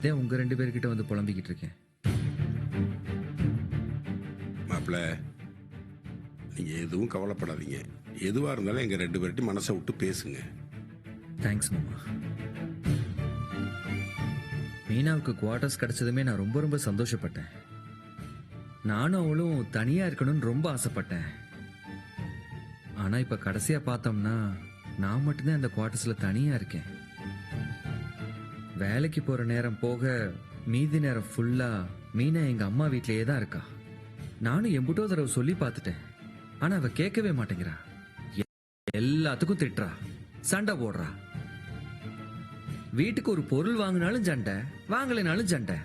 அதே உங்க 2 பேர்கிட்ட வந்து புலம்பிக்கிட்டு இருக்கேன். மாப்பிள்ள, நீங்க எதுவும் கவலைப்படாதீங்க. எதுவா இருந்தாலும் எங்க 2 பேர்ட்டையும் மனசை விட்டு பேசுங்க. தேங்க்ஸ் மாமா. மீனாவுக்கு குவார்டர்ஸ் கிடைச்சதுமே நான் ரொம்ப ரொம்ப சந்தோஷப்பட்டேன். நானும் அவளும் தனியா இருக்கணும்னு ரொம்ப ஆசைப்பட்டேன். ஆனா இப்ப கடைசியா பார்த்தோம்னா நான் மட்டும்தான் அந்த குவார்டர்ஸ்ல தனியா இருக்கேன். வேலைக்கு போற நேரம் போக மீதி நேரம் ஃபுல்லா மீனா எங்க அம்மா வீட்லயே தான் இருக்கா. நானும் எம்புட்டோ தடவை சொல்லி பார்த்துட்டேன். ஆனா அவ கேட்கவே மாட்டேங்கிறா. எல்லாத்துக்கும் திட்டுறா, சண்டை போடுறா. வீட்டுக்கு ஒரு பொருள் வாங்கினாலும் சண்டை, வாங்கலைனாலும் சண்டை.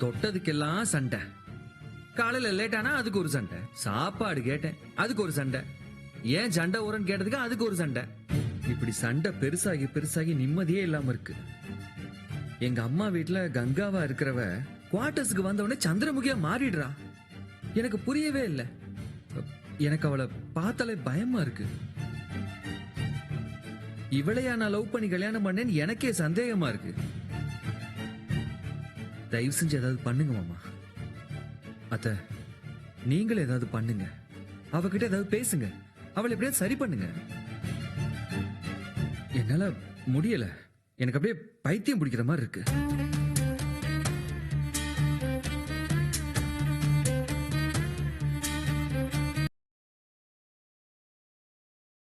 தொட்டதுக்கெல்லாம் சண்டை. காலையில லேட் ஆனா அதுக்கு ஒரு சண்டை. சாப்பாடு கேட்டேன், அதுக்கு ஒரு சண்டை. ஏன் சண்டை ஓரன்னு கேட்டதுக்கு அதுக்கு ஒரு சண்டை. இப்படி சண்டை பெருசாகி பெருசாகி நிம்மதியே இல்லாம இருக்கு. எங்க அம்மா வீட்டுல கங்காவா இருக்கிறவ குவார்டர்ஸ்க்கு வந்தவொடனே சந்திரமுகியா மாறிடுறா. எனக்கு புரியவே இல்லை. எனக்கு அவளை பார்த்தாலே பயமா இருக்கு. இவளையா நான் லவ் பண்ணி கல்யாணம் பண்ணேன்னு எனக்கே சந்தேகமா இருக்கு. தயவு செஞ்சு ஏதாவது பண்ணுங்க மாமா. அத்த, நீங்களும் ஏதாவது பண்ணுங்க. அவகிட்ட ஏதாவது பேசுங்க. அவளை எப்படியாவது சரி பண்ணுங்க. என்னால முடியல. எனக்கு அப்படியே பைத்தியம் பிடிக்கிற மாதிரி இருக்கு.